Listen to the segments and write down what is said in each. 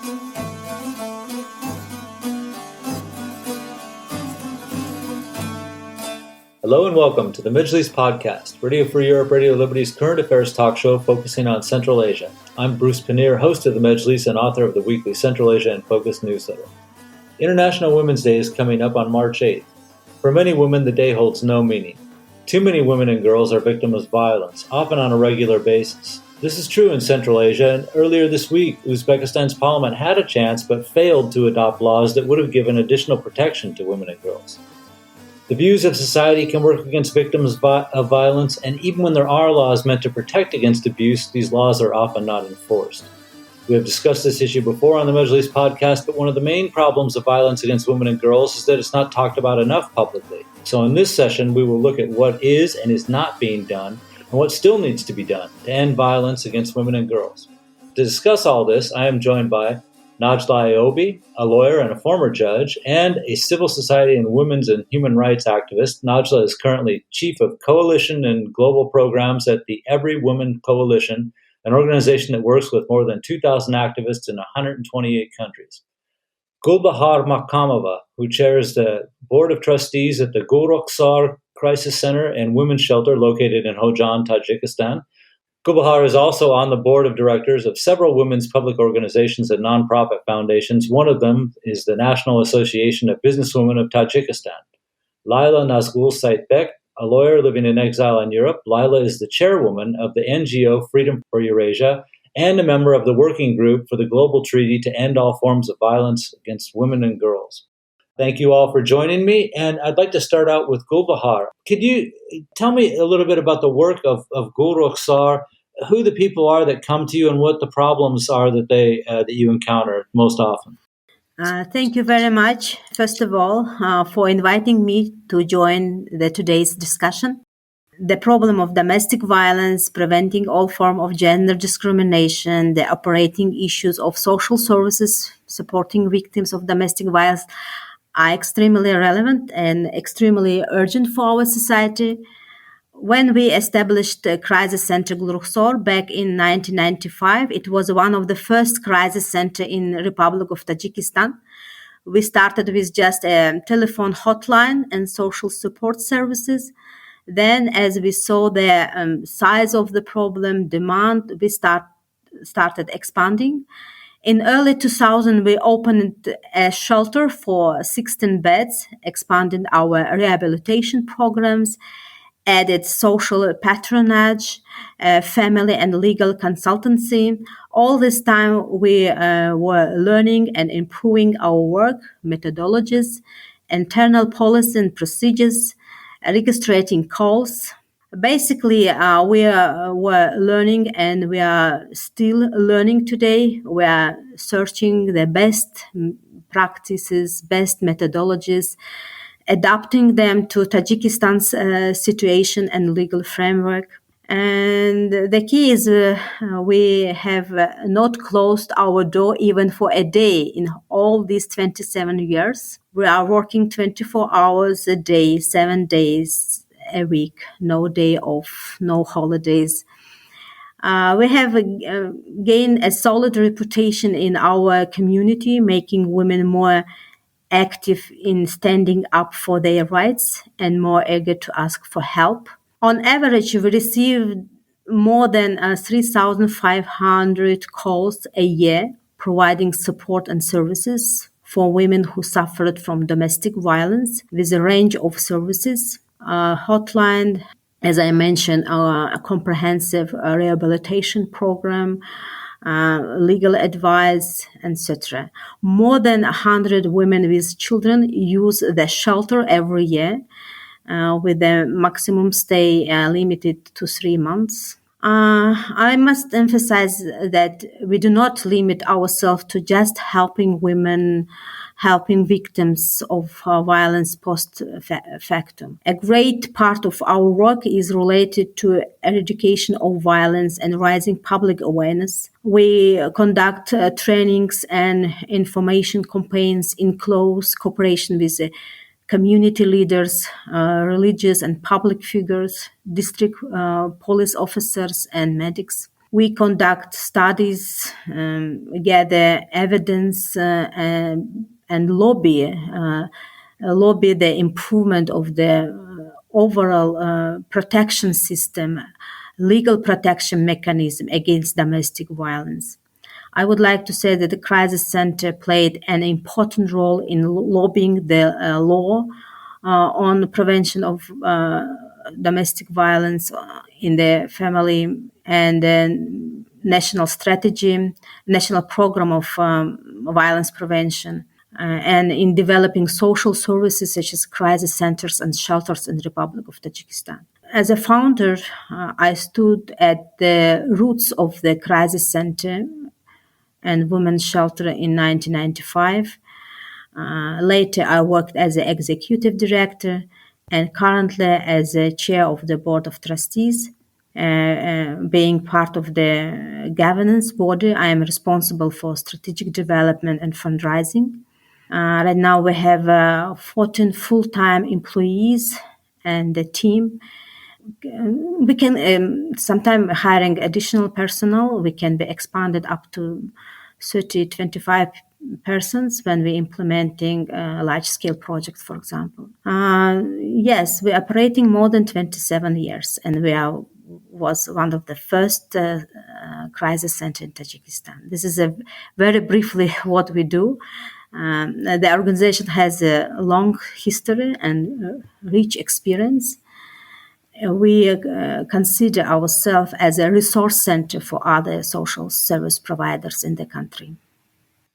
Hello and welcome to the Majlis podcast, Radio Free Europe, Radio Liberty's current affairs talk show focusing on Central Asia. I'm Bruce Pannier, host of the Majlis and author of the weekly Central Asia in Focus newsletter. International Women's Day is coming up on March 8th. For many women, the day holds no meaning. Too many women and girls are victims of violence, often on a regular basis. This is true in Central Asia, and earlier this week, Uzbekistan's parliament had a chance but failed to adopt laws that would have given additional protection to women and girls. The views of society can work against victims of violence, and even when there are laws meant to protect against abuse, these laws are often not enforced. We have discussed this issue before on the Majlis podcast, but one of the main problems of violence against women and girls is that it's not talked about enough publicly. So in this session, we will look at what is and is not being done, and what still needs to be done to end violence against women and girls. To discuss all this, I am joined by Najla Ayoubi, a lawyer and a former judge, and a civil society and women's and human rights activist. Najla is currently Chief of Coalition and Global Programs at the Every Woman Coalition, an organization that works with more than 2,000 activists in 128 countries. Gulbakhor Makhkamova, who chairs the Board of Trustees at the Gulrukhsor Crisis Center and Women's Shelter located in Khujand, Tajikistan. Gulbakhor is also on the board of directors of several women's public organizations and nonprofit foundations. One of them is the National Association of Businesswomen of Tajikistan. Leila Nazgul Seitbek, a lawyer living in exile in Europe. Leila is the chairwoman of the NGO Freedom for Eurasia and a member of the working group for the Global Treaty to End All Forms of Violence Against Women and Girls. Thank you all for joining me, and I'd like to start out with Gulbakhor. Could you tell me a little bit about the work of Gulrukhsor, who the people are that come to you, and what the problems are that that you encounter most often? Thank you very much, first of all, for inviting me to join today's discussion. The problem of domestic violence, preventing all form of gender discrimination, the operating issues of social services supporting victims of domestic violence are extremely relevant and extremely urgent for our society. When we established the Crisis Center Gulrukhsor back in 1995, it was one of the first crisis centers in the Republic of Tajikistan. We started with just a telephone hotline and social support services. Then, as we saw the size of the problem, demand, we started expanding. In early 2000, we opened a shelter for 16 beds, expanded our rehabilitation programs, added social patronage, family and legal consultancy. All this time, we were learning and improving our work, methodologies, internal policy and procedures, registrating calls. Basically, we were learning, and we are still learning today. We are searching the best practices, best methodologies, adapting them to Tajikistan's situation and legal framework. And the key is we have not closed our door even for a day in all these 27 years. We are working 24 hours a day, 7 days a week, no day off, no holidays. We have gained a solid reputation in our community, making women more active in standing up for their rights and more eager to ask for help. On average, we receive more than 3,500 calls a year, providing support and services for women who suffered from domestic violence with a range of services. Hotline, as I mentioned, a comprehensive rehabilitation program, legal advice, etc. More than 100 women with children use the shelter every year, with the maximum stay limited to 3 months. I must emphasize that we do not limit ourselves to just helping women, helping victims of violence post factum. A great part of our work is related to eradication of violence and raising public awareness. We conduct trainings and information campaigns in close cooperation with community leaders, religious and public figures, district police officers, and medics. We conduct studies, gather evidence, and lobby the improvement of the overall protection system, legal protection mechanism against domestic violence. I would like to say that the Crisis Center played an important role in lobbying the law on the prevention of domestic violence in the family, and then national strategy, national program of violence prevention, and in developing social services such as crisis centers and shelters in the Republic of Tajikistan. As a founder, I stood at the roots of the Crisis Center and Women's Shelter in 1995. Later, I worked as an executive director and currently as a chair of the board of trustees. Being part of the governance body, I am responsible for strategic development and fundraising. Right now, we have 14 full-time employees and the team. We can sometimes hiring additional personnel. We can be expanded up to 30, 25 persons when we're implementing large-scale projects, for example. Yes, we're operating more than 27 years, and was one of the first crisis center in Tajikistan. This is very briefly what we do. The organization has a long history and rich experience. We consider ourselves as a resource center for other social service providers in the country.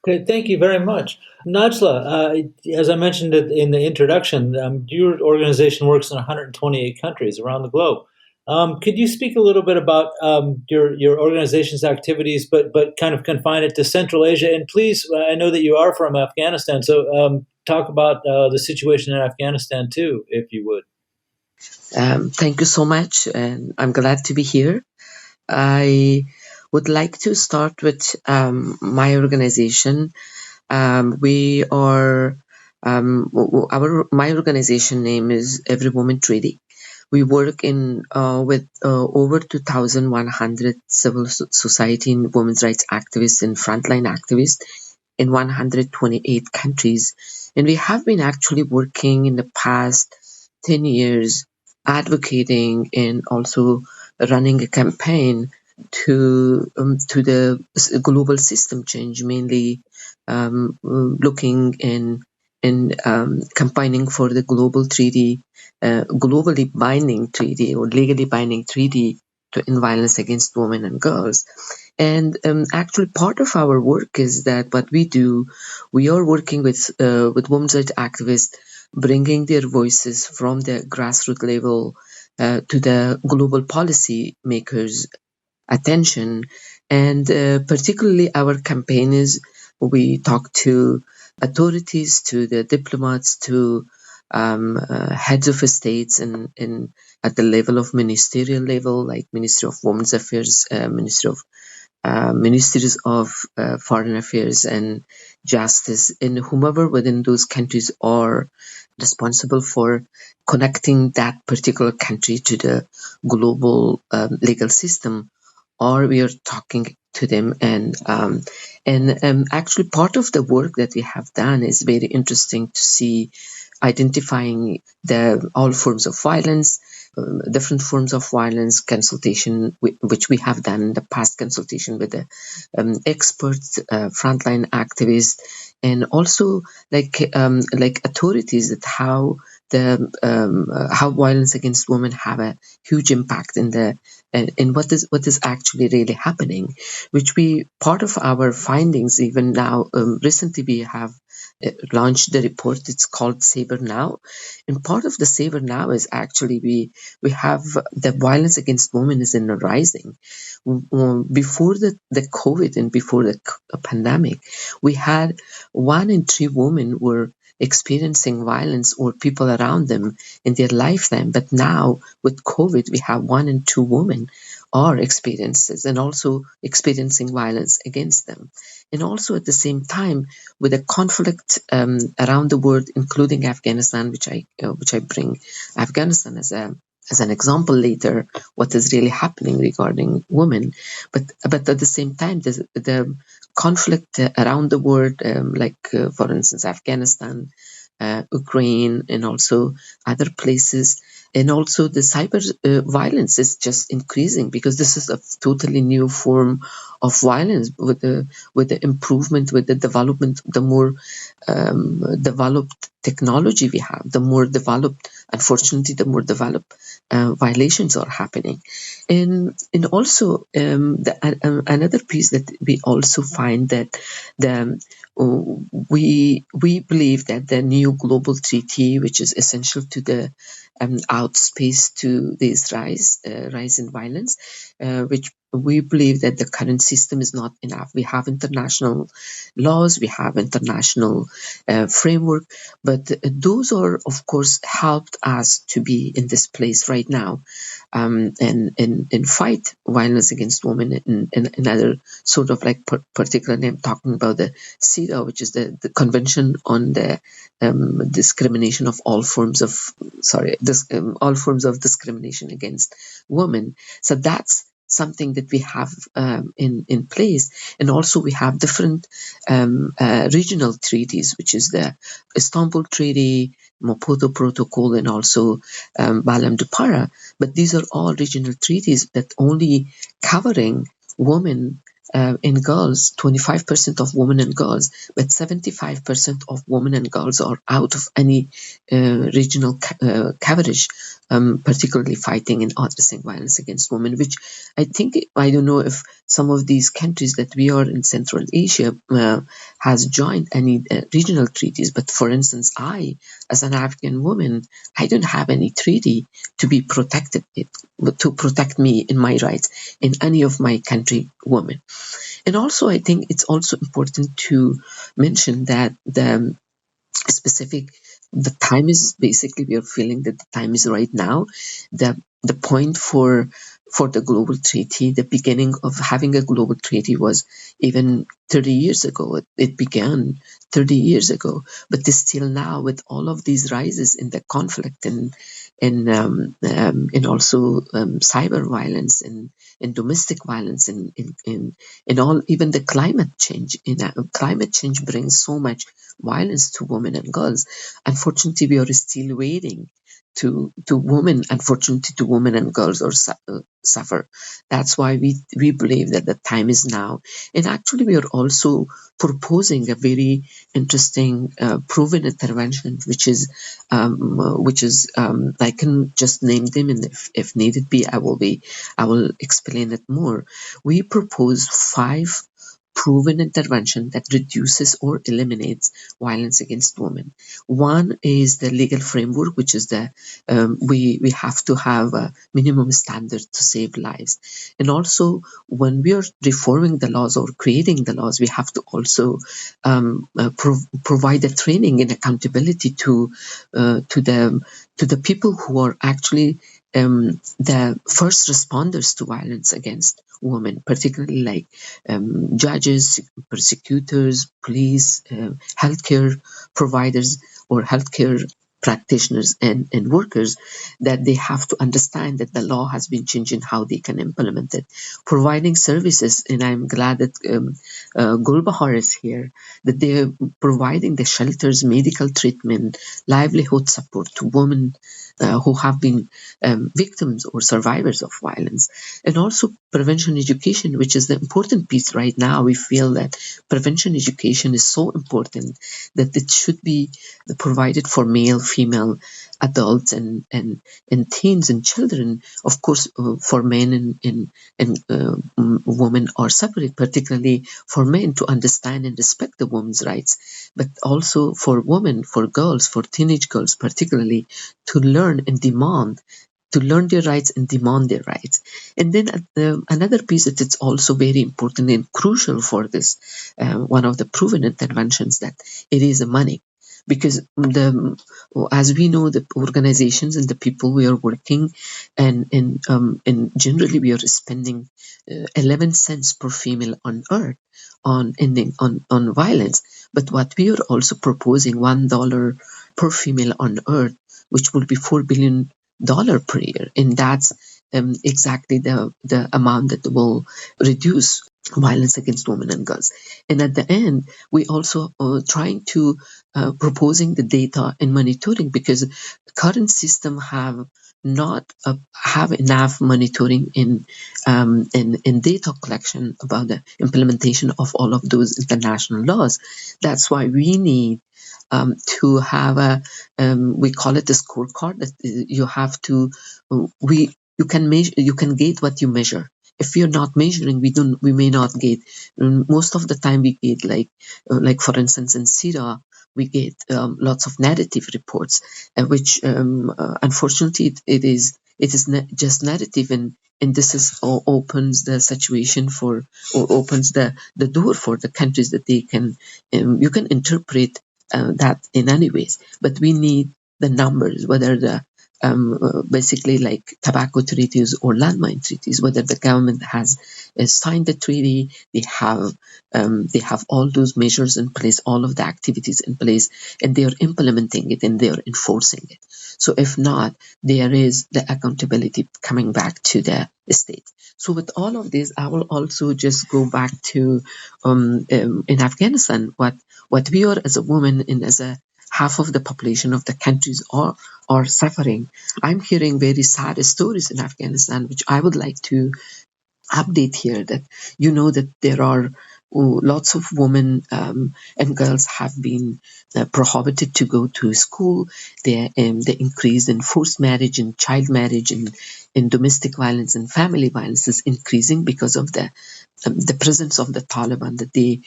Okay, thank you very much. Najla, as I mentioned in the introduction, your organization works in 128 countries around the globe. Could you speak a little bit about your organization's activities, but kind of confine it to Central Asia? And please, I know that you are from Afghanistan, so talk about the situation in Afghanistan too, if you would. Thank you so much, and I'm glad to be here. I would like to start with my organization. My organization name is Every Woman Treaty. We work with over 2,100 civil society and women's rights activists and frontline activists in 128 countries. And we have been actually working in the past 10 years advocating and also running a campaign to the global system change, mainly looking in campaigning for the globally binding treaty or legally binding treaty to end violence against women and girls. And actually, part of our work is that what we do, we are working with women's rights activists, bringing their voices from the grassroots level to the global policy makers' attention. And particularly our campaign is we talk to authorities, to the diplomats, to heads of states and at the level of ministerial level, like Ministry of Women's Affairs, Ministries of Foreign Affairs and Justice, and whomever within those countries are responsible for connecting that particular country to the global legal system, or we are talking to them. And actually part of the work that we have done is very interesting to see, identifying all forms of violence, different forms of violence, consultation, which we have done in the past, consultation with the experts, frontline activists, and also like authorities, that how violence against women have a huge impact in what is actually really happening, which part of our findings even now. Recently we have launched the report. It's called Saber Now, and part of the Saber Now is actually we have the violence against women is in a rising. Before the COVID and before the pandemic, we had 1 in 3 women were experiencing violence or people around them in their lifetime. But now with COVID, we have 1 in 2 women are experiences and also experiencing violence against them. And also at the same time, with a conflict around the world, including Afghanistan, which I bring Afghanistan as a as an example later what is really happening regarding women. But at the same time, the conflict around the world, for instance, Afghanistan, Ukraine, and also other places, and also the cyber violence is just increasing, because this is a totally new form of violence with the improvement, with the development. The more developed technology we have, the more developed, unfortunately, the more developed violations are happening. And also another piece that we also find that we believe that the new global treaty, which is essential to the outspace to this rise in violence, which we believe that the current system is not enough. We have international laws, we have international framework, but those are, of course, helped us to be in this place right now, and fight violence against women in another sort of like particularly I'm talking about the CEDAW, which is the Convention on the discrimination of all forms of all forms of discrimination against women. So that's something that we have in place. And also we have different regional treaties, which is the Istanbul Treaty, Maputo Protocol, and also Balam Dupara. But these are all regional treaties that only covering women and girls, 25% of women and girls, but 75% of women and girls are out of any regional coverage, particularly fighting and addressing violence against women, which I don't know if some of these countries that we are in Central Asia has joined any regional treaties. But for instance, I, as an African woman, I don't have any treaty to be protected, to protect me in my rights in any of my country women. And also, I think it's also important to mention that the time is basically, we are feeling that the time is right now. The point for the global treaty, the beginning of having a global treaty was even 30 years ago. It began 30 years ago, but still now, with all of these rises in the conflict and also cyber violence and domestic violence and all, even the climate change. Climate change brings so much violence to women and girls. Unfortunately, we are still waiting to women. Unfortunately, to women and girls are suffer. That's why we believe that the time is now. And actually, we are also proposing a very interesting proven intervention, which is I can just name them, and if needed be, I will explain it more. We propose 5 proven intervention that reduces or eliminates violence against women. One is the legal framework, which is the we have to have a minimum standard to save lives. And also, when we are reforming the laws or creating the laws, we have to also provide a training and accountability to the people who are actually the first responders to violence against women, particularly like judges, prosecutors, police, healthcare providers, or healthcare practitioners and workers, that they have to understand that the law has been changing, how they can implement it. Providing services, and I'm glad that Gulbakhor is here, that they're providing the shelters, medical treatment, livelihood support to women who have been victims or survivors of violence. And also prevention education, which is the important piece right now. We feel that prevention education is so important that it should be provided for male, female, adults, and teens and children. Of course, for men and women are separate, particularly for men to understand and respect the women's rights, but also for women, for girls, for teenage girls particularly, to learn and demand, to learn their rights and demand their rights. And then another piece that it's also very important and crucial for this, one of the proven interventions, that it is the money. Because as we know, the organizations and the people we are working, and generally we are spending 11 cents per female on earth on ending on violence. But what we are also proposing, $1 per female on earth, which will be $4 billion per year, and that's exactly the amount that will reduce violence against women and girls. And at the end, we also trying to proposing the data and monitoring, because current system have not have enough monitoring in data collection about the implementation of all of those international laws. That's why we need to have a we call it a scorecard that you have to you can measure, you can gauge what you measure. If you're not measuring, we may not get. Most of the time we get like for instance in Syria we get lots of negative reports, which unfortunately it is just negative, and this is opens the situation for, or opens the door for the countries that they can you can interpret that in any ways. But we need the numbers, whether the basically like tobacco treaties or landmine treaties, whether the government has signed the treaty, they have all those measures in place, all of the activities in place, and they are implementing it and they are enforcing it. So if not, there is the accountability coming back to the state. So with all of this, I will also just go back to in Afghanistan, what we are as a woman and as a half of the population of the countries are suffering. I'm hearing very sad stories in Afghanistan, which I would like to update here, that you know that there are lots of women and girls have been prohibited to go to school. The increase in forced marriage and child marriage and in domestic violence and family violence is increasing because of the presence of the Taliban, that they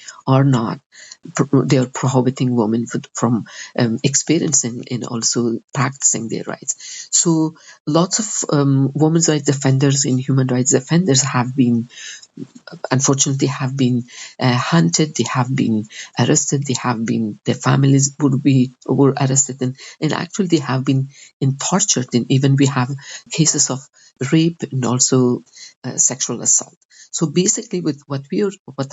are prohibiting women from experiencing and also practicing their rights. So lots of women's rights defenders and human rights defenders have been, unfortunately, have been hunted. They have been arrested. Their families were arrested, and actually they have been tortured, and even we have cases of rape and also sexual assault. So basically, with what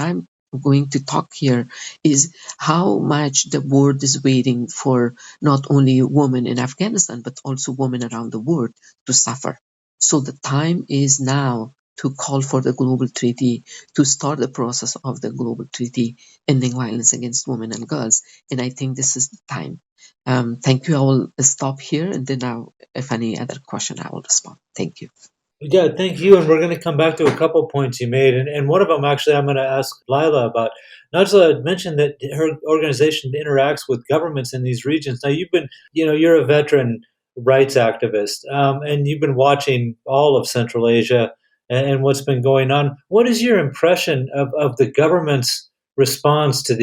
I'm going to talk here is how much the world is waiting for not only women in Afghanistan, but also women around the world to suffer. So the time is now to call for the global treaty, to start the process of the global treaty ending violence against women and girls. And I think this is the time. Thank you. I will stop here, and then if any other question, I will respond. Thank you. Yeah, thank you. And we're going to come back to a couple points you made. And one of them, actually, I'm going to ask Leila about. Najla had mentioned that her organization interacts with governments in these regions. Now, you're a veteran rights activist, and you've been watching all of Central Asia and what's been going on. What is your impression of the government's response to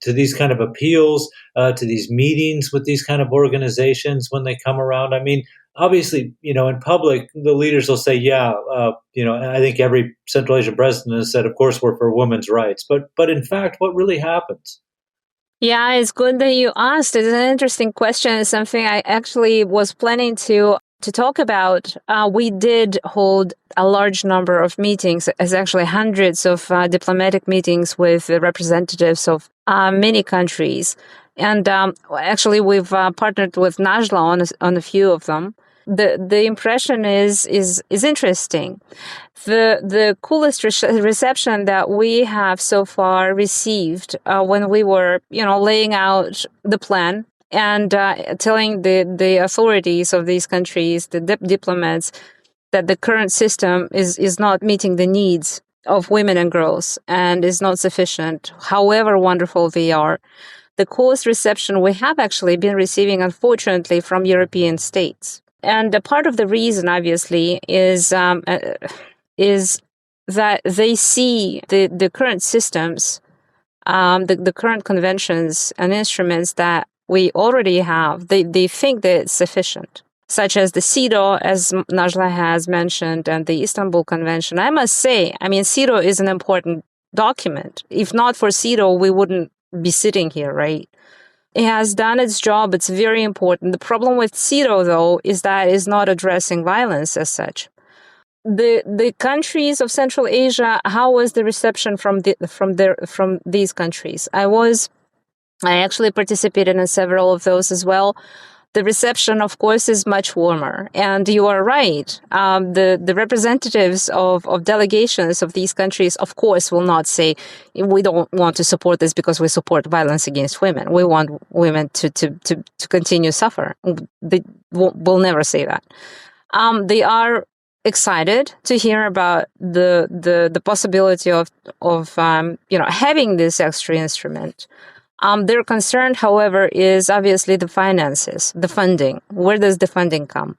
to these kind of appeals, to these meetings with these kind of organizations when they come around? I mean, obviously, in public, the leaders will say, yeah, I think every Central Asian president has said, of course, we're for women's rights. But in fact, what really happens? Yeah, it's good that you asked. It's an interesting question. It's something I actually was planning to talk about. We did hold a large number of meetings, as actually hundreds of diplomatic meetings with the representatives of many countries. And actually, we've partnered with Najla on a few of them. The impression is interesting. The coolest reception that we have so far received when we were, laying out the plan and telling the authorities of these countries, the diplomats, that the current system is not meeting the needs of women and girls and is not sufficient, however wonderful they are. The coolest reception we have actually been receiving, unfortunately, from European states. And a part of the reason, obviously, is that they see the current systems, the current conventions and instruments that we already have. They think that it's sufficient, such as the CEDAW, as Najla has mentioned, and the Istanbul Convention. I must say, CEDAW is an important document. If not for CEDAW, we wouldn't be sitting here, right? It has done its job. It's very important. The problem with CEDAW, though, is that it's not addressing violence as such. The countries of Central Asia, how was the reception from these countries? I actually participated in several of those as well. the reception, of course, is much warmer. And you are right. The representatives of delegations of these countries, of course, will not say, we don't want to support this because we support violence against women. We want women to continue suffer. They will never say that. They are excited to hear about the possibility of having this extra instrument. Their concern, however, is obviously the finances, the funding. Where does the funding come?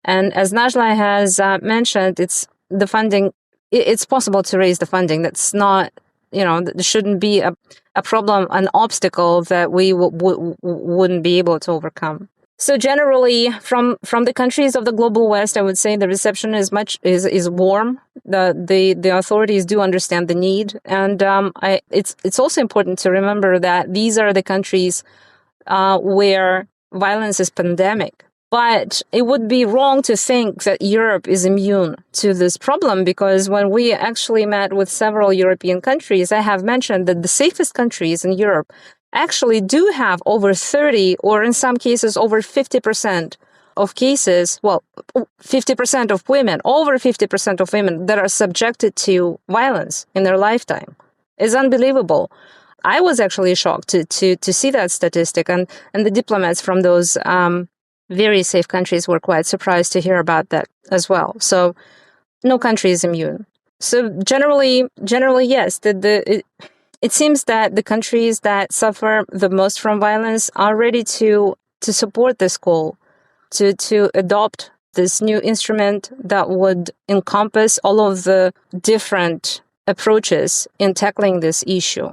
And as Najla has mentioned, it's the funding. It's possible to raise the funding. That's not, there shouldn't be a problem, an obstacle that we wouldn't be able to overcome. So generally, from the countries of the global West, I would say the reception is warm. The authorities do understand the need, and it's also important to remember that these are the countries where violence is pandemic. But it would be wrong to think that Europe is immune to this problem, because when we actually met with several European countries, I have mentioned that the safest countries in Europe actually do have over 30, or in some cases over 50% of cases, 50% of women, over 50% of women that are subjected to violence in their lifetime. It's unbelievable. I was actually shocked to see that statistic, and the diplomats from those very safe countries were quite surprised to hear about that as well. So no country is immune. So generally, yes, it seems that the countries that suffer the most from violence are ready to support this goal, to adopt this new instrument that would encompass all of the different approaches in tackling this issue.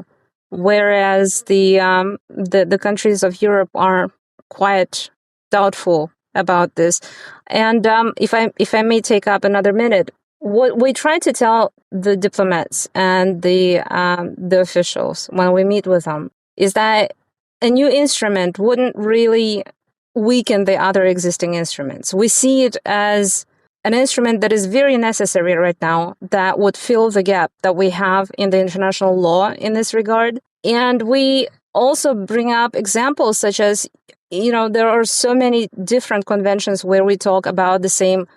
Whereas the countries of Europe are quite doubtful about this. And if I may take up another minute, what we try to tell the diplomats and the officials when we meet with them is that a new instrument wouldn't really weaken the other existing instruments. We see it as an instrument that is very necessary right now, that would fill the gap that we have in the international law in this regard. And we also bring up examples such as, there are so many different conventions where we talk about the same,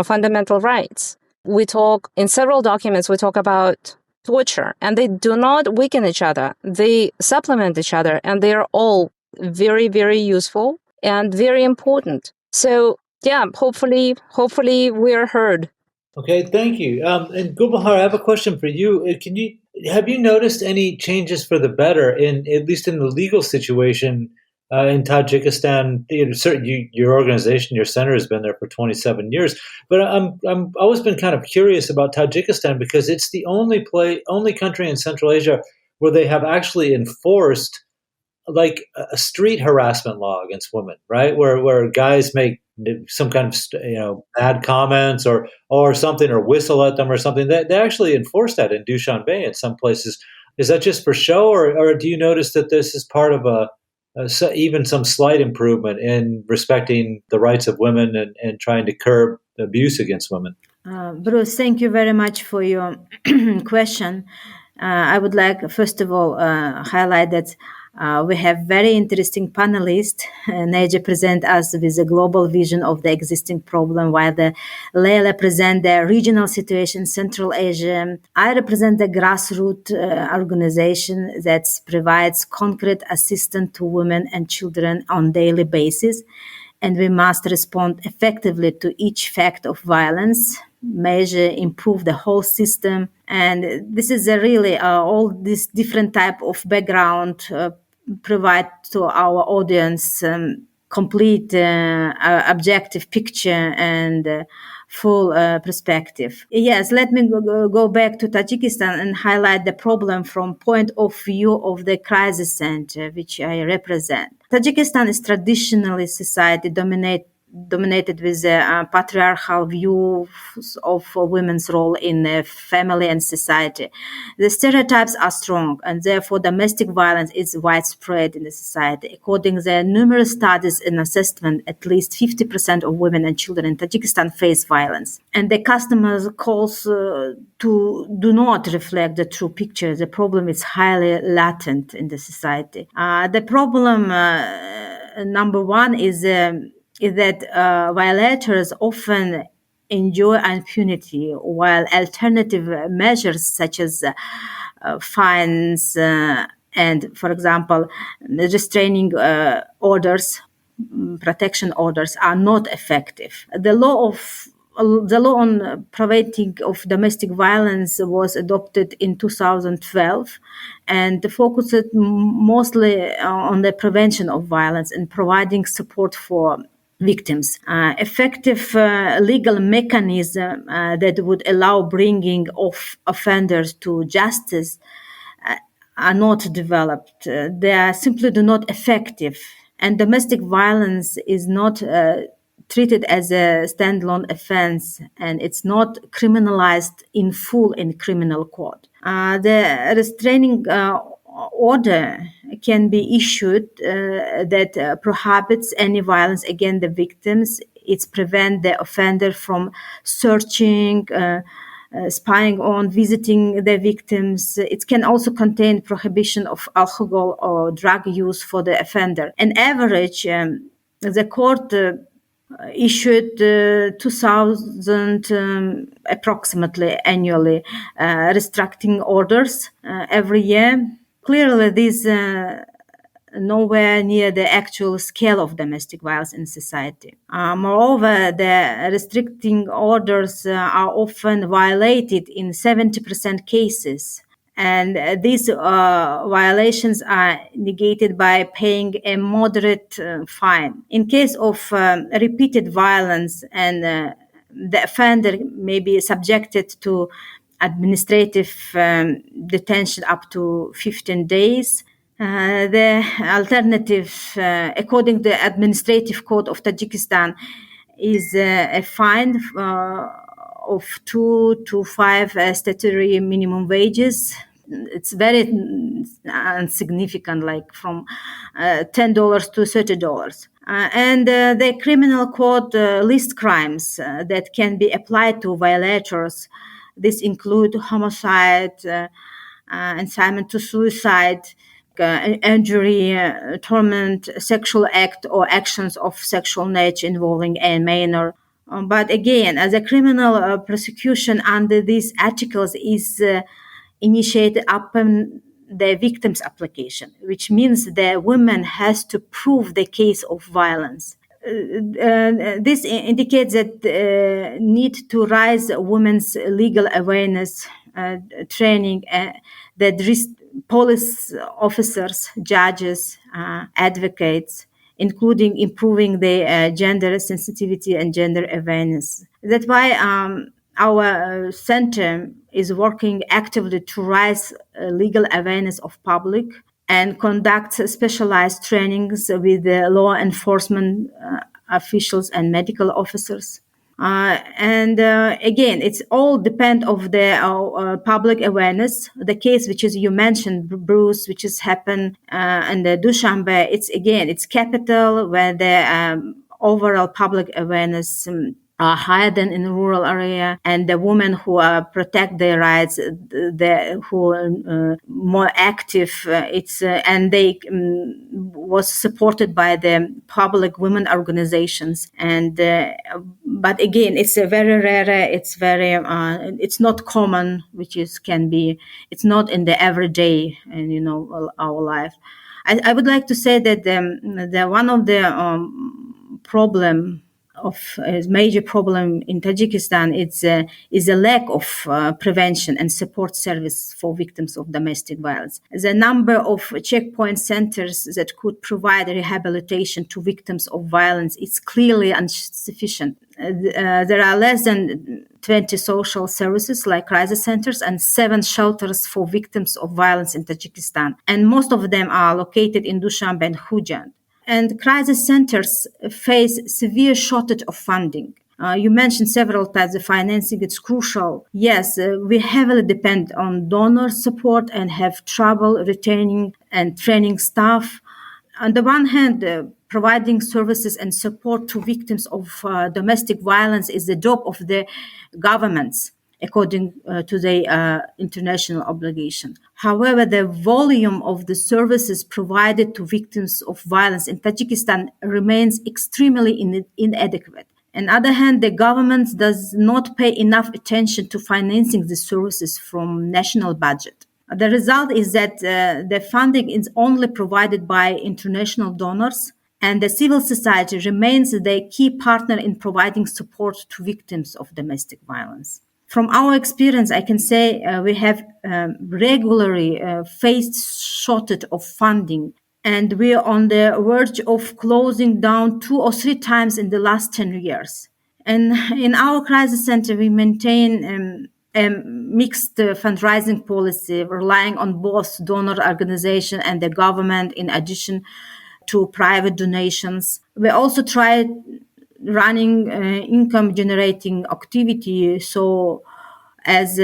fundamental rights. We talk in several documents, we talk about torture, and they do not weaken each other. They supplement each other, and they are all very, very useful and very important. So, yeah, hopefully we are heard. Okay, thank you. And Gulbakhor, I have a question for you. Have you noticed any changes for the better at least in the legal situation in Tajikistan? Your organization, your center has been there for 27 years, but I'm always been kind of curious about Tajikistan because it's the only country in Central Asia where they have actually enforced like a street harassment law against women, right? Where guys make some kind of bad comments or something, or whistle at them or something. They actually enforce that in Dushanbe in some places. Is that just for show, or do you notice that this is part of even some slight improvement in respecting the rights of women and trying to curb abuse against women? Bruce, thank you very much for your question. I would like, first of all, highlight that we have very interesting panelists. Najla present us with a global vision of the existing problem, while Leila present the regional situation in Central Asia. I represent the grassroots organization that provides concrete assistance to women and children on daily basis. And we must respond effectively to each fact of violence, measure, improve the whole system. And this is really all this different type of background provide to our audience complete objective picture and full perspective. Yes, let me go back to Tajikistan and highlight the problem from point of view of the crisis center, which I represent. Tajikistan is traditionally society dominated with a patriarchal view of women's role in family and society. The stereotypes are strong, and therefore domestic violence is widespread in the society. According to the numerous studies and assessment, at least 50% of women and children in Tajikistan face violence. And the customers' calls do not reflect the true picture. The problem is highly latent in the society. The problem number one is that violators often enjoy impunity, while alternative measures such as fines and, for example, restraining orders, protection orders are not effective. The law on preventing of domestic violence was adopted in 2012 and focused mostly on the prevention of violence and providing support for victims. Effective legal mechanism that would allow bringing of offenders to justice are not developed. They simply do not effective. And domestic violence is not treated as a standalone offense, and it's not criminalized in full in criminal court. The restraining order can be issued that prohibits any violence against the victims. It prevents the offender from searching, spying on, visiting the victims. It can also contain prohibition of alcohol or drug use for the offender. On average, the court issued 2,000 approximately annually restricting orders every year. Clearly, these nowhere near the actual scale of domestic violence in society. Moreover, the restricting orders are often violated in 70% cases. And these violations are negated by paying a moderate fine. In case of repeated violence, and the offender may be subjected to administrative detention up to 15 days. The alternative, according to the Administrative Code of Tajikistan, is a fine of 2 to 5 statutory minimum wages. It's very insignificant, like from $10 to $30. And the criminal code lists crimes that can be applied to violators. This include homicide, incitement to suicide, injury, torment, sexual act or actions of sexual nature involving a minor. But again, as a criminal prosecution under these articles is initiated upon the victim's application, which means the woman has to prove the case of violence. This indicates that need to raise women's legal awareness, training, that police officers, judges, advocates, including improving the gender sensitivity and gender awareness. That's why our center is working actively to raise legal awareness of public and conduct specialized trainings with the law enforcement officials and medical officers. Again, it's all depend of the public awareness. The case which is you mentioned, Bruce, which has happened in the Dushanbe, it's capital where the overall public awareness are higher than in rural area, and the women who protect their rights, who are more active, and they was supported by the public women organizations. And but again, it's a very rare. It's very. It's not common, it's not in the everyday, and our life. I would like to say that the one of the major problem in Tajikistan is a lack of prevention and support service for victims of domestic violence. The number of checkpoint centers that could provide rehabilitation to victims of violence is clearly insufficient. There are less than 20 social services like crisis centers and 7 shelters for victims of violence in Tajikistan, and most of them are located in Dushanbe and Khujand. And crisis centers face severe shortage of funding. You mentioned several times the financing, it's crucial. Yes, we heavily depend on donor support and have trouble retaining and training staff. On the one hand, providing services and support to victims of domestic violence is the job of the governments. according to the international obligation. However, the volume of the services provided to victims of violence in Tajikistan remains extremely inadequate. On the other hand, the government does not pay enough attention to financing the services from national budget. The result is that the funding is only provided by international donors, and the civil society remains the key partner in providing support to victims of domestic violence. From our experience, I can say we have regularly faced shortage of funding, and we are on the verge of closing down 2 or 3 times in the last 10 years. And in our crisis center, we maintain a mixed fundraising policy, relying on both donor organizations and the government in addition to private donations. We also try running income-generating activity so as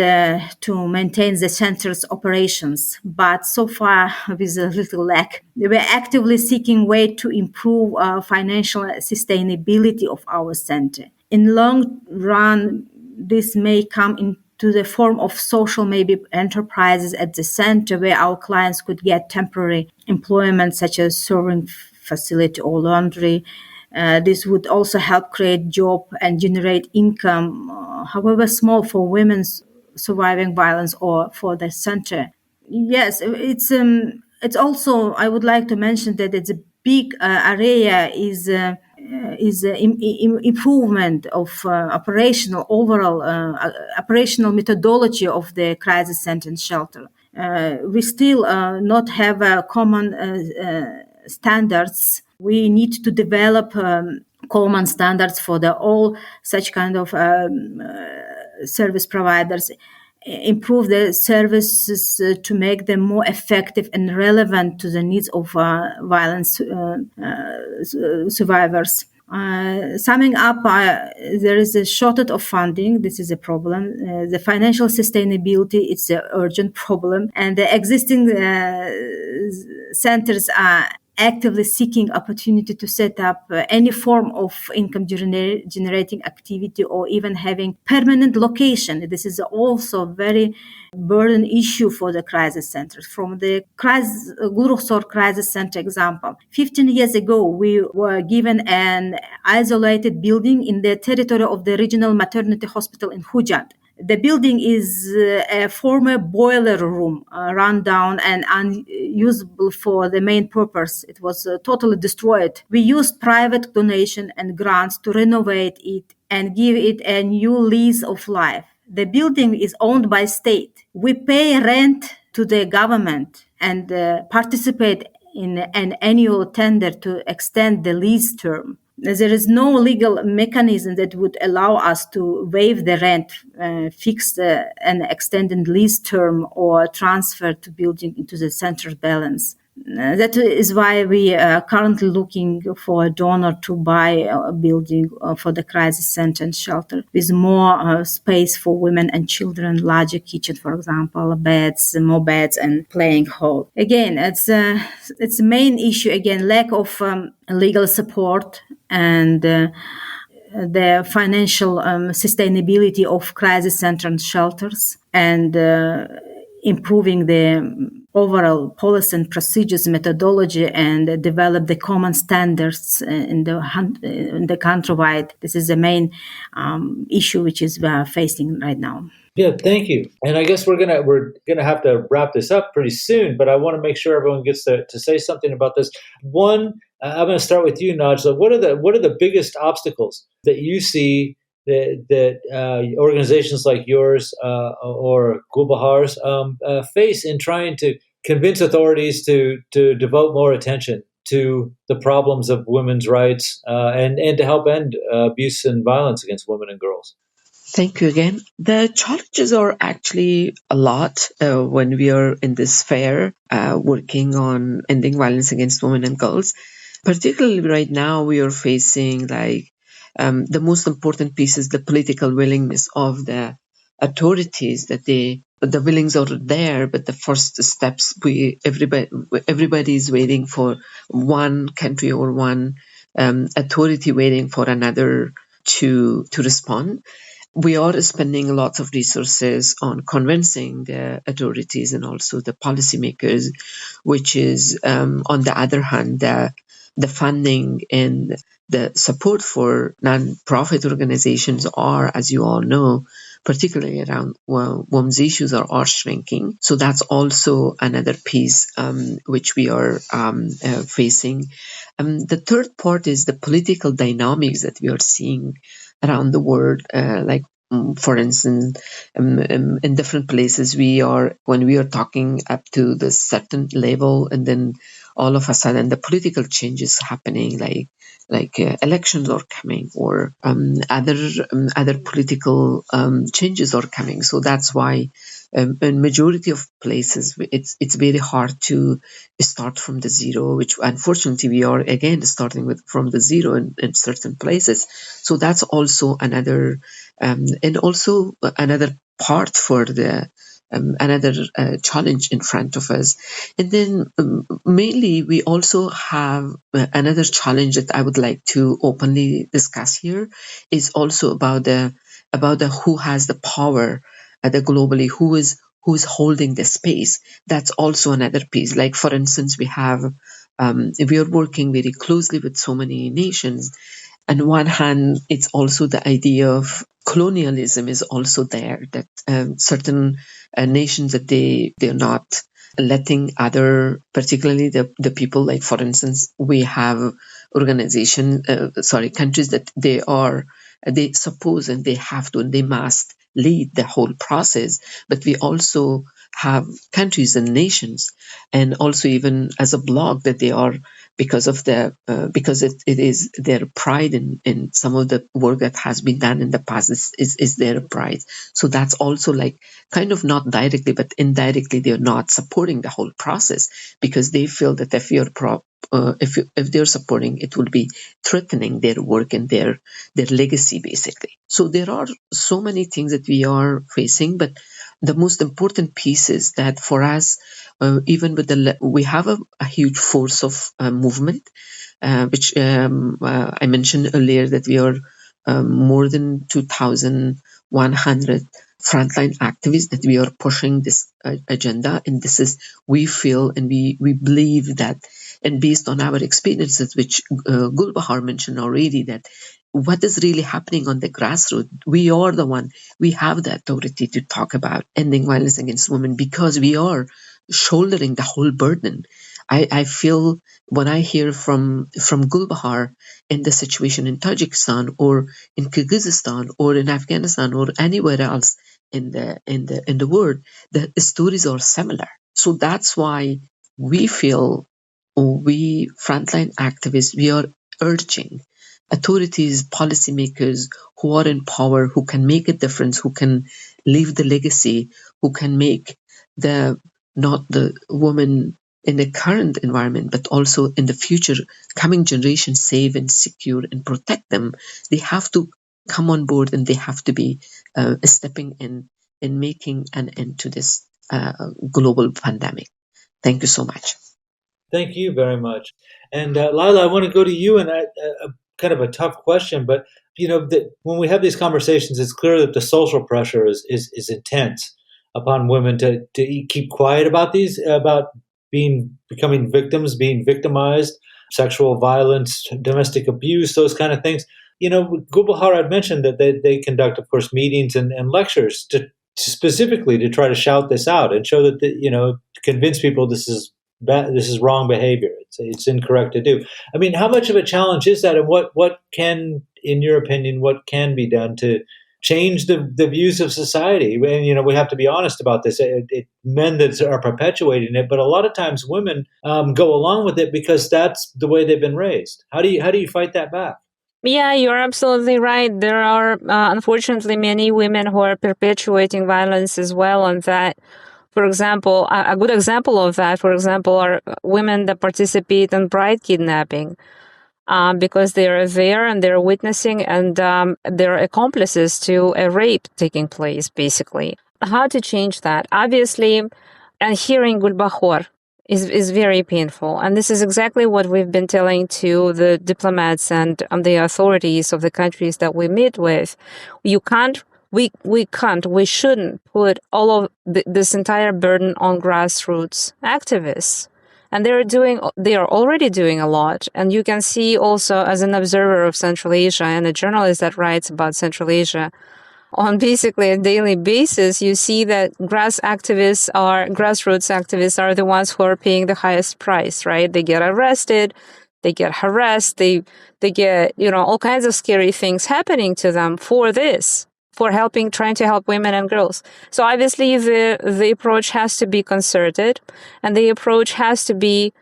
to maintain the center's operations, but so far with a little lack. We're actively seeking ways to improve financial sustainability of our center. In long run, this may come into the form of social maybe enterprises at the center where our clients could get temporary employment such as serving facility or laundry. This would also help create job and generate income, however small, for women surviving violence or for the center. Yes, it's also, I would like to mention that it's a big area is improvement of operational overall operational methodology of the crisis center and shelter. We still not have common standards. We need to develop common standards for all such kind of service providers, improve the services to make them more effective and relevant to the needs of violence survivors. Summing up, there is a shortage of funding. This is a problem. The financial sustainability is an urgent problem, and the existing centers are actively seeking opportunity to set up any form of income generating activity or even having permanent location. This is also a very burden issue for the crisis centers. From the Gulrukhsor crisis center example, 15 years ago, we were given an isolated building in the territory of the regional maternity hospital in Khujand. The building is a former boiler room, run down and unusable for the main purpose. It was totally destroyed. We used private donation and grants to renovate it and give it a new lease of life. The building is owned by state. We pay rent to the government and participate in an annual tender to extend the lease term. There is no legal mechanism that would allow us to waive the rent, fix an extended lease term, or transfer the building into the central balance. That is why we are currently looking for a donor to buy a building for the crisis center and shelter with more space for women and children, larger kitchen, for example, more beds, and playing hall. Again, it's a main issue. Again, lack of legal support and the financial sustainability of crisis center and shelters, and improving the overall policy and procedures methodology, and develop the common standards in the countrywide. This is the main issue which is facing right now. Yeah, thank you. And I guess we're gonna have to wrap this up pretty soon, but I want to make sure everyone gets to say something about this. One, I'm going to start with you, Najla. What are the biggest obstacles that you see that organizations like yours or Gulbakhar's face in trying to convince authorities to devote more attention to the problems of women's rights and to help end abuse and violence against women and girls? Thank you again. The challenges are actually a lot when we are in this fair working on ending violence against women and girls. Particularly right now, we are facing the most important piece is the political willingness of the authorities, that the willings are there, but the first steps, everybody is waiting for one country or one authority waiting for another to respond. we are spending lots of resources on convincing the authorities and also the policymakers, which is, on the other hand, the funding and the support for non-profit organizations are, as you all know, particularly around women's issues, are shrinking. So that's also another piece which we are facing. The third part is the political dynamics that we are seeing around the world, for instance, in different places when we are talking up to the certain level, and then all of a sudden the political changes happening, like elections are coming, or other political changes are coming. So that's why in majority of places it's very hard to start from the zero, which unfortunately we are again starting from the zero in certain places. So that's also another and also another part for the another challenge in front of us. And then mainly we also have another challenge that I would like to openly discuss here, is also about the who has the power the globally, who is holding the space. That's also another piece. Like, for instance, we are working very closely with so many nations. On one hand, it's also the idea of colonialism is also there, that certain nations, that they're not letting other, particularly the people, like, for instance, we have countries that they suppose and they have to and they must lead the whole process. But we also have countries and nations, and also even as a bloc, that they are, because it is their pride in some of the work that has been done in the past, is their pride. So that's also like kind of not directly but indirectly they're not supporting the whole process, because they feel that if they're supporting, it will be threatening their work and their legacy, basically. So there are so many things that we are facing, but the most important piece is that for us, even with we have a huge force of movement, which I mentioned earlier, that we are more than 2,100 frontline activists that we are pushing this agenda. And this is, we feel and we believe that, and based on our experiences, which Gulbakhor mentioned already, that what is really happening on the grassroots, we are the one, we have the authority to talk about ending violence against women, because we are shouldering the whole burden. I feel when I hear from Gulbakhor in the situation in Tajikistan or in Kyrgyzstan or in Afghanistan or anywhere else in the world, the stories are similar. So that's why we feel, we frontline activists, we are urging authorities, policymakers who are in power, who can make a difference, who can leave the legacy, who can make not the woman in the current environment, but also in the future coming generations safe and secure and protect them. They have to come on board, and they have to be stepping in and making an end to this global pandemic. Thank you so much. Thank you very much. And Leila, I want to go to you, and kind of a tough question, but when we have these conversations, it's clear that the social pressure is intense upon women to keep quiet about becoming victims, being victimized, sexual violence, domestic abuse, those kind of things. Gulbakhor had mentioned that they conduct, of course, meetings and lectures specifically to try to shout this out and show that to convince people this is wrong behavior. It's incorrect to do. I mean, how much of a challenge is that, and what can, in your opinion, what can be done to change the views of society? And we have to be honest about this. Men that are perpetuating it, but a lot of times women go along with it because that's the way they've been raised. How do you fight that back? Yeah, you're absolutely right. There are unfortunately many women who are perpetuating violence as well, and that, for example, a good example of that, for example, are women that participate in bride kidnapping because they are there and they're witnessing, and they're accomplices to a rape taking place, basically. How to change that? Obviously, and hearing Gulbakhor is very painful. And this is exactly what we've been telling to the diplomats and the authorities of the countries that we meet with. You can't we shouldn't put all of this entire burden on grassroots activists. And they are already doing a lot. And you can see also, as an observer of Central Asia and a journalist that writes about Central Asia on basically a daily basis, you see that grassroots activists are the ones who are paying the highest price, right? They get arrested, they get harassed, they get, all kinds of scary things happening to them for this, for trying to help women and girls. So obviously the approach has to be concerted, and the approach has to be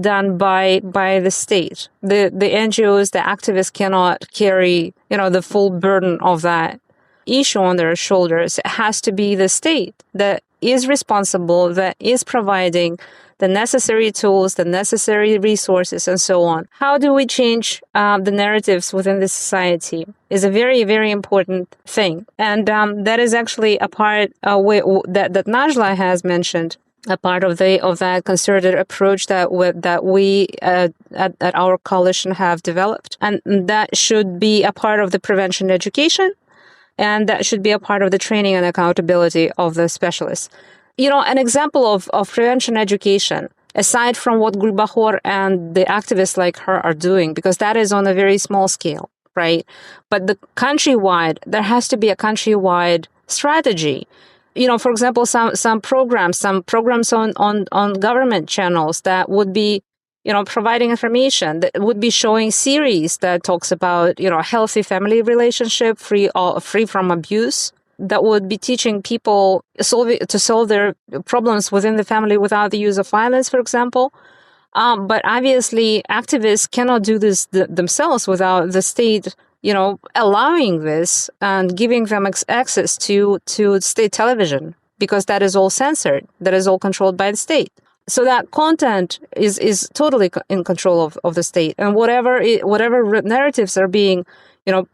done by the state. The NGOs, the activists cannot carry, the full burden of that issue on their shoulders. It has to be the state that is responsible, that is providing the necessary tools, the necessary resources, and so on. How do we change the narratives within the society is a very, very important thing. And that is actually a part that Najla has mentioned, a part of that concerted approach that we at our coalition have developed. And that should be a part of the prevention education, and that should be a part of the training and accountability of the specialists. An example of prevention education, aside from what Gulbakhor and the activists like her are doing, because that is on a very small scale, right? But there has to be a countrywide strategy. For example, some programs on government channels that would be, providing information, that would be showing series that talks about, healthy family relationship, free from abuse, that would be teaching people to solve their problems within the family without the use of violence, for example. But obviously, activists cannot do this themselves without the state, allowing this and giving them access to state television, because that is all censored, that is all controlled by the state. So that content is totally in control of the state, and whatever narratives are being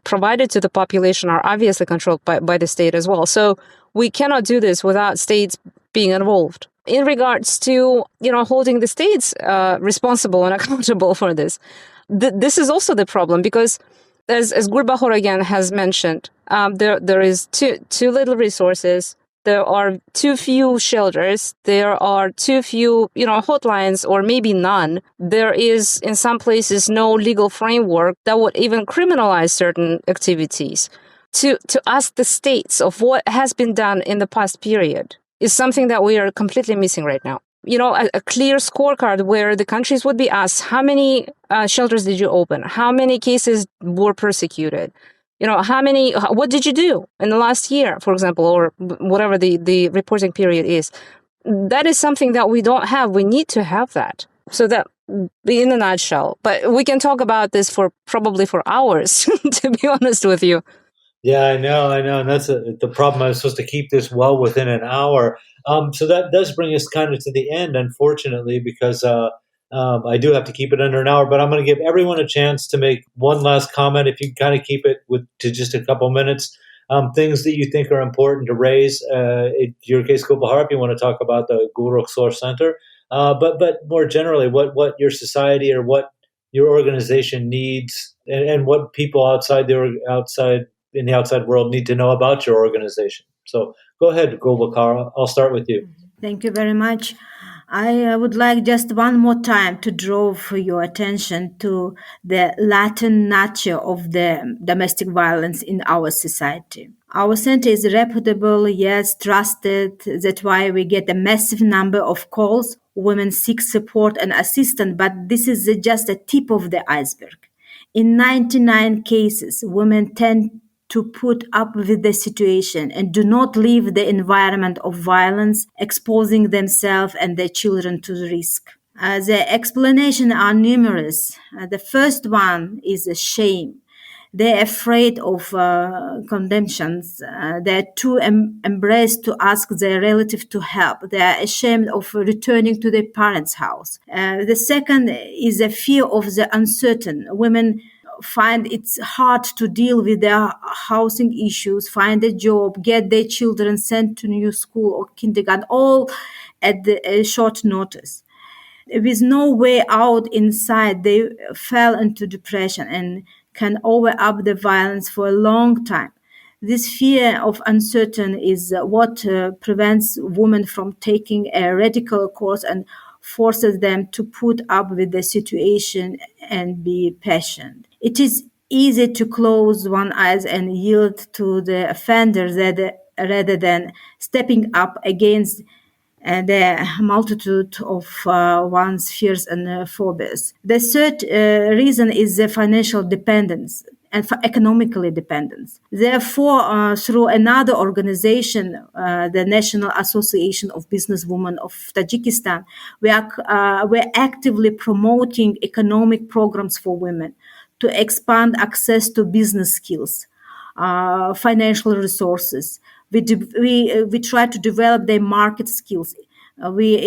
provided to the population are obviously controlled by the state as well. So we cannot do this without states being involved. In regards to holding the states responsible and accountable for this, this is also the problem, because as Gulbakhor again has mentioned, there is too little resources. There are too few shelters. There are too few, hotlines, or maybe none. There is, in some places, no legal framework that would even criminalize certain activities. To ask the states of what has been done in the past period is something that we are completely missing right now. A clear scorecard where the countries would be asked, how many shelters did you open? How many cases were persecuted? What did you do in the last year, for example, or whatever the reporting period is? That is something that we don't have. We need to have that. So that, in a nutshell, but we can talk about this probably for hours, to be honest with you. Yeah, I know, and that's the problem. I was supposed to keep this well within an hour. So that does bring us kind of to the end, unfortunately, because I do have to keep it under an hour. But I'm going to give everyone a chance to make one last comment. If you kind of keep it to just a couple minutes, things that you think are important to raise. In your case, Gulbakhor, if you want to talk about the Gulrukhsor Center, but more generally, what your society or what your organization needs, and what people outside in the outside world need to know about your organization. So go ahead, Gulbakhor. I'll start with you. Thank you very much. I would like just one more time to draw for your attention to the latent nature of the domestic violence in our society. Our center is reputable, yes, trusted. That's why we get a massive number of calls. Women seek support and assistance, but this is just a tip of the iceberg. In 99 cases, women tend to put up with the situation and do not leave the environment of violence, exposing themselves and their children to the risk. The explanations are numerous. The first one is shame. They're afraid of condemnations. They're too embarrassed to ask their relative to help. They're ashamed of returning to their parents' house. The second is a fear of the uncertain. Women find it's hard to deal with their housing issues, find a job, get their children sent to new school or kindergarten, all at the short notice. With no way out inside, they fell into depression and can over up the violence for a long time. This fear of uncertain is what prevents women from taking a radical course and forces them to put up with the situation and be patient. It is easy to close one's eyes and yield to the offender rather than stepping up against the multitude of one's fears and phobias. The third reason is the financial dependence and for economically dependence. Therefore, through another organization, the National Association of Businesswomen of Tajikistan, we're actively promoting economic programs for women to expand access to business skills, financial resources. We try to develop their market skills. We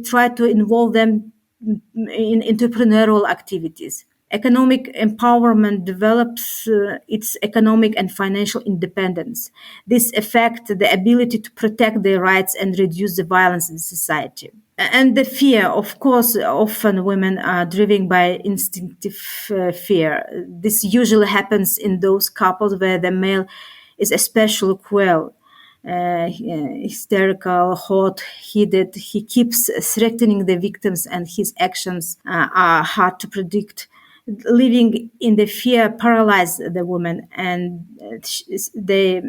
try to involve them in entrepreneurial activities. Economic empowerment develops its economic and financial independence. This affects the ability to protect their rights and reduce the violence in society. And the fear, of course, often women are driven by instinctive fear. This usually happens in those couples where the male is especially cruel, hysterical, hot-headed. He keeps threatening the victims, and his actions are hard to predict. Living in the fear paralyzes the woman, and they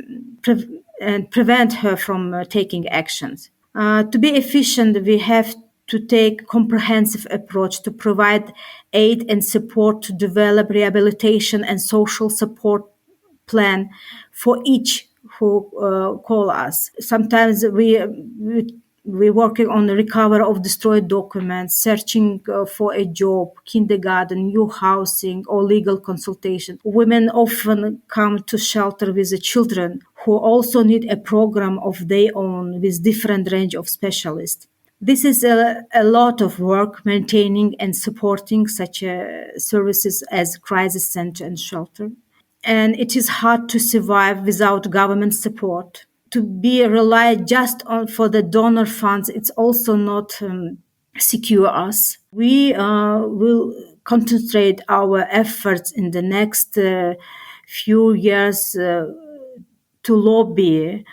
prevent her from taking actions. To be efficient, we have to take a comprehensive approach to provide aid and support to develop rehabilitation and social support plan for each who call us. Sometimes we're working on the recovery of destroyed documents, searching for a job, kindergarten, new housing, or legal consultation. Women often come to shelter with the children who also need a program of their own with different range of specialists. This is a lot of work maintaining and supporting such services as crisis center and shelter. And it is hard to survive without government support. To be relied just on for the donor funds, it's also not secure us. We will concentrate our efforts in the next few years to lobby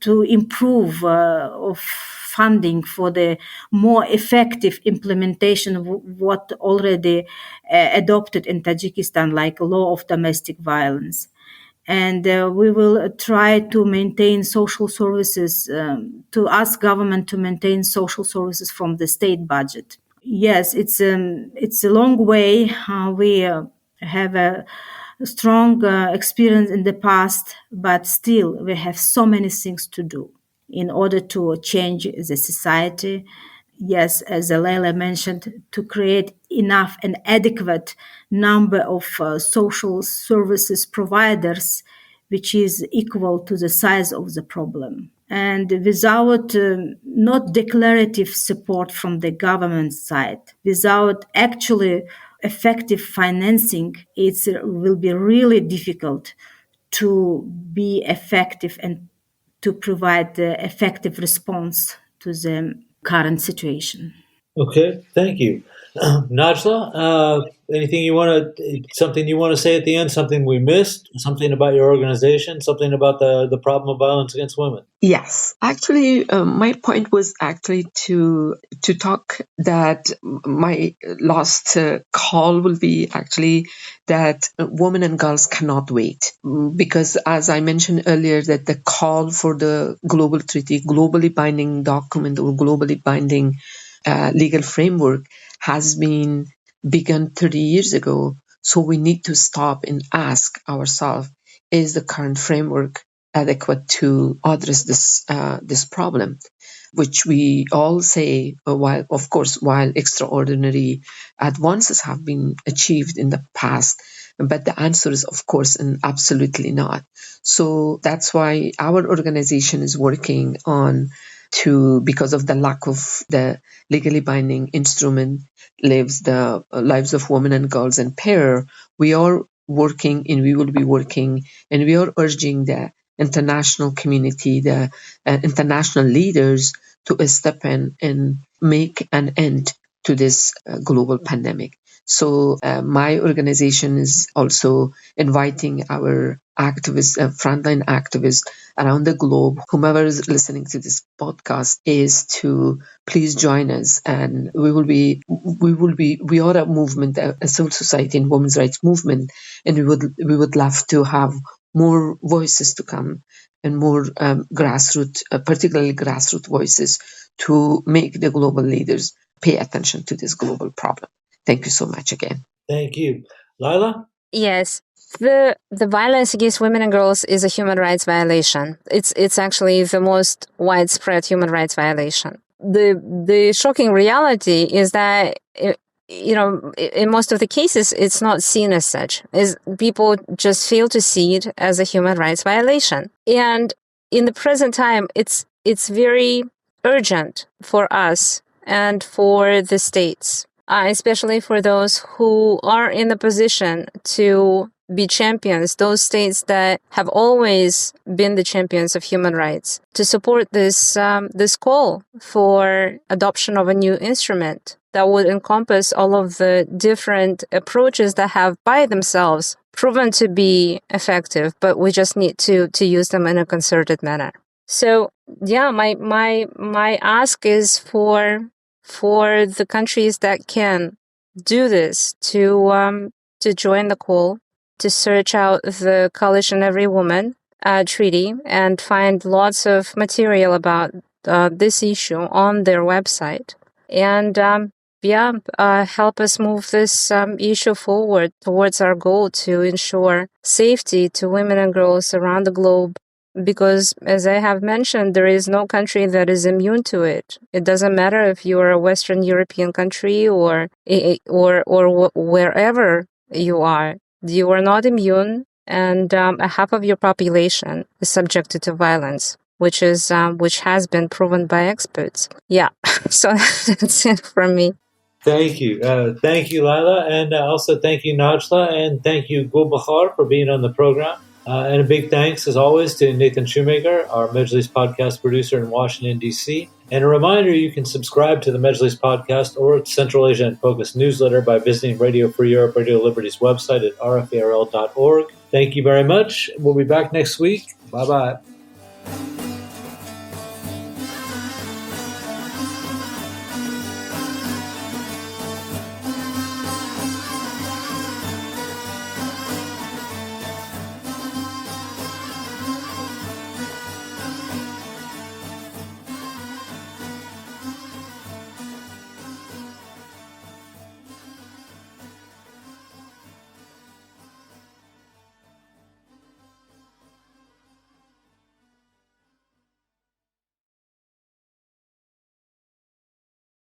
to improve of funding for the more effective implementation of what already adopted in Tajikistan, like law of domestic violence. And we will try to maintain social services, to ask government to maintain social services from the state budget. Yes, it's a long way. We have a strong experience in the past, but still we have so many things to do in order to change the society. Yes, as Leila mentioned, to create enough and adequate number of social services providers, which is equal to the size of the problem. And without not declarative support from the government side, without actually effective financing, it will be really difficult to be effective and to provide the effective response to the current situation. Okay, thank you. Najla, something you want to say at the end, something we missed, something about your organization, something about the problem of violence against women? Yes, actually, my point was actually to talk that my last call will be actually that women and girls cannot wait, because as I mentioned earlier, that the call for the global treaty, globally binding document or globally binding legal framework has been begun 30 years ago. So we need to stop and ask ourselves, is the current framework adequate to address this problem, which we all say, while extraordinary advances have been achieved in the past, but the answer is, of course, absolutely not. So that's why our organization is working on because of the lack of the legally binding instrument lives the lives of women and girls in peril. We are working and we will be working and we are urging the international community, the international leaders to step in and make an end to this global pandemic. So my organization is also inviting our activists, frontline activists around the globe, whomever is listening to this podcast, is to please join us. And we are a movement, a civil society and women's rights movement, and we would love to have more voices to come and more grassroots, particularly grassroots voices, to make the global leaders pay attention to this global problem. Thank you so much again. Thank you. Leila? Yes. The violence against women and girls is a human rights violation. It's actually the most widespread human rights violation. The shocking reality is that in most of the cases it's not seen as such. Is people just fail to see it as a human rights violation. And in the present time, it's very urgent for us and for the states, especially for those who are in the position to be champions, those states that have always been the champions of human rights, to support this call for adoption of a new instrument that would encompass all of the different approaches that have by themselves proven to be effective, but we just need to use them in a concerted manner. So yeah, my ask is for the countries that can do this to join the call, to search out the Coalition Every Woman treaty and find lots of material about this issue on their website, and help us move this issue forward towards our goal to ensure safety to women and girls around the globe. Because, as I have mentioned, there is no country that is immune to it. It doesn't matter if you are a Western European country or wherever you are. You are not immune, and a half of your population is subjected to violence, which has been proven by experts. Yeah, so that's it from me. Thank you. Thank you, Leila, and also thank you, Najla, and thank you, Gulbakhor, for being on the program. And a big thanks, as always, to Nathan Shoemaker, our Majlis podcast producer in Washington, D.C. And a reminder, you can subscribe to the Majlis podcast or Central Asia in Focus newsletter by visiting Radio Free Europe, Radio Liberty's website at rfarl.org. Thank you very much. We'll be back next week. Bye-bye.